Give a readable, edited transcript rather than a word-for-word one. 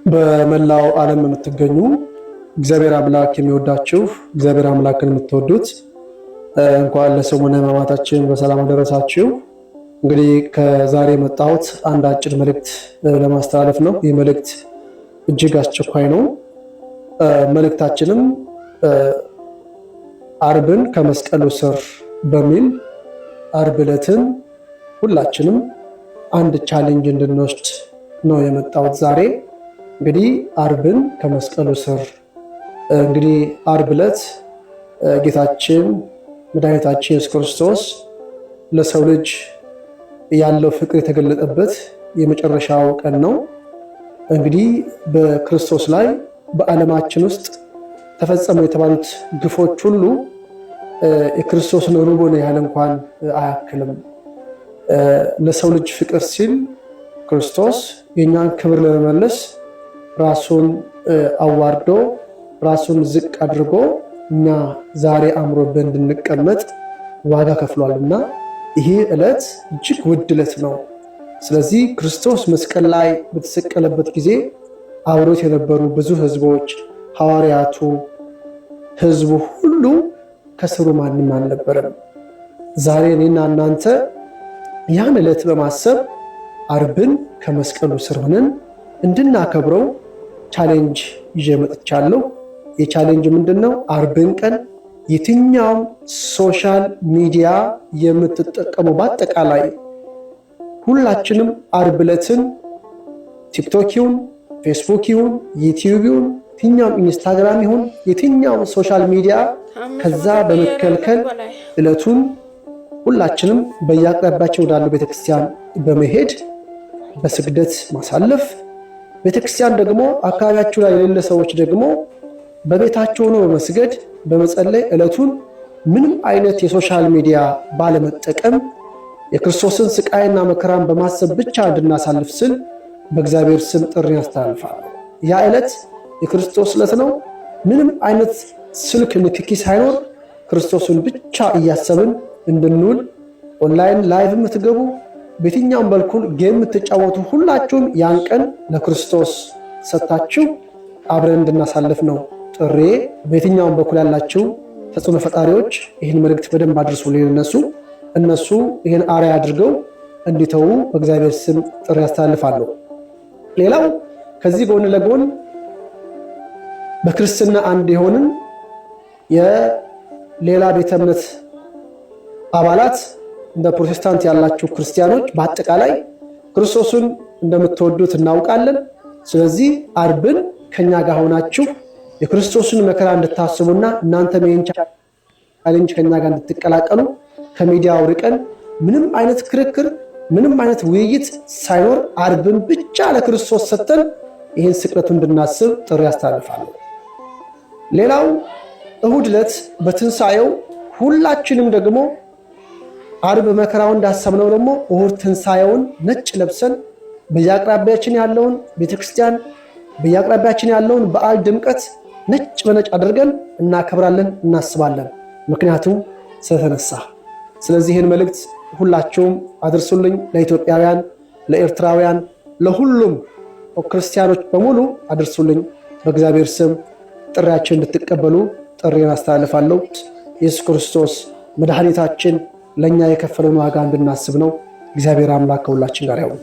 በመላው ዓለም የምትገኙ እግዚአብሔር አምላክ የሚወዳችሁ እግዚአብሔር አምላክን የምትወዱት እንኳን ለሰሙነ ሕማማታችን በሰላም አደረሳችሁ። እንግዲህ ከዛሬ የመጣሁት አንድ አጭር መልእክት ለማስተላለፍ ነው። ይህ መልእክት እጅግ አስቸኳይ ነው። መልእክታችንም አርብን ከመስቀሉ ስር በሚል አርብ ዕለትን ሁላችንም አንድ ቻሌንጅ እንድንወስድ ነው የመጣሁት ዛሬ። እንግዲህ አርብን ከመስቀሉ ስር እንግዲህ አርብ ዕለት ጌታችን መድኃኒታችን ኢየሱስ ክርስቶስ ለሰው ልጅ ያለው ፍቅር የተገለጠበት የመጨረሻው ቀን ነው። እንግዲህ በክርስቶስ ላይ በዓለማችን ውስጥ ተፈጸሙ የተባሉት ግፎች ሁሉ የክርስቶስን ሩቡን ያህል እንኳን አያክልም። ለሰው ልጅ ፍቅር ሲል ክርስቶስ የእኛን ክብር ለመመለስ ራሱን አዋርዶ ራሱን ዝቅ አድርጎ እኛ ዛሬ አምሮብን እንድንቀመጥ ዋጋ ከፍሏልና ይህ ዕለት እጅግ ውድ ዕለት ነው። ስለዚህ ክርስቶስ መስቀል ላይ በተሰቀለበት ጊዜ አብሮት የነበሩ ብዙ ሕዝቦች፣ ሐዋርያቱ፣ ሕዝቡ ሁሉ ከስሩ ማንም አልነበረም። ዛሬ እኔና እናንተ ያን ዕለት በማሰብ አርብን ከመስቀሉ ስር ሆነን እንድናከብረው ቻሌንጅ ይዤ መጥቻለሁ። የቻሌንጅ ምንድነው? አርብን ቀን የትኛውም ሶሻል ሚዲያ የምትጠቀሙ በአጠቃላይ ሁላችንም አርብ ዕለትን ቲክቶክ ይሁን ፌስቡክ ይሁን ዩቲዩብ ይሁን የትኛውም ኢንስታግራም ይሁን የትኛውም ሶሻል ሚዲያ ከዛ በመከልከል ዕለቱን ሁላችንም በየአቅራቢያችን ወዳለው ቤተክርስቲያን በመሄድ በስግደት ማሳለፍ፣ ቤተክርስቲያን ደግሞ አካባቢያችሁ ላይ የሌለ ሰዎች ደግሞ በቤታቸው ሆነው በመስገድ በመጸለይ ዕለቱን ምንም አይነት የሶሻል ሚዲያ ባለመጠቀም የክርስቶስን ስቃይና መከራን በማሰብ ብቻ እንድናሳልፍ ስል በእግዚአብሔር ስም ጥሪ ያስተላልፋለሁ። ያ ዕለት የክርስቶስ ዕለት ነው። ምንም አይነት ስልክ ንክኪ ሳይኖር ክርስቶስን ብቻ እያሰብን እንድንውል ኦንላይን ላይቭ የምትገቡ በየትኛውም በኩል ጌም የምትጫወቱ ሁላችሁም ያን ቀን ለክርስቶስ ሰጥታችሁ አብረን እንድናሳልፍ ነው ጥሬ። በየትኛውም በኩል ያላችሁ ተጽዕኖ ፈጣሪዎች ይህን መልእክት በደንብ አድርሱልኝ። እነሱ ይህን አርአያ አድርገው እንዲተዉ በእግዚአብሔር ስም ጥሪ ያስተላልፋለሁ። ሌላው ከዚህ ጎን ለጎን በክርስትና አንድ የሆንን የሌላ ቤተ እምነት አባላት እንደ ፕሮቴስታንት ያላችሁ ክርስቲያኖች በአጠቃላይ ክርስቶስን እንደምትወዱት እናውቃለን። ስለዚህ አርብን ከኛ ጋር ሆናችሁ የክርስቶስን መከራ እንድታስቡና እናንተም ይህን ቻሌንጅ ከኛ ጋር እንድትቀላቀሉ ከሚዲያው ርቀን ምንም አይነት ክርክር ምንም አይነት ውይይት ሳይኖር አርብን ብቻ ለክርስቶስ ሰጥተን ይህን ስቅለቱን እንድናስብ ጥሪ ያስተላልፋለሁ። ሌላው እሁድ ዕለት በትንሣኤው ሁላችንም ደግሞ አርብ መከራውን እንዳሰብነው ደግሞ እሁድ ትንሣኤውን ነጭ ለብሰን በየአቅራቢያችን ያለውን ቤተክርስቲያን በየአቅራቢያችን ያለውን በዓል ድምቀት ነጭ በነጭ አድርገን እናከብራለን፣ እናስባለን። ምክንያቱም ስለተነሳ። ስለዚህ ይህን መልእክት ሁላችሁም አድርሱልኝ። ለኢትዮጵያውያን፣ ለኤርትራውያን፣ ለሁሉም ክርስቲያኖች በሙሉ አድርሱልኝ። በእግዚአብሔር ስም ጥሪያችን እንድትቀበሉ ጥሪን አስተላልፋለሁ። ኢየሱስ ክርስቶስ መድኃኒታችን ለእኛ የከፈለውን ዋጋ እንድናስብ ነው። እግዚአብሔር አምላክ ከሁላችን ጋር ያውል።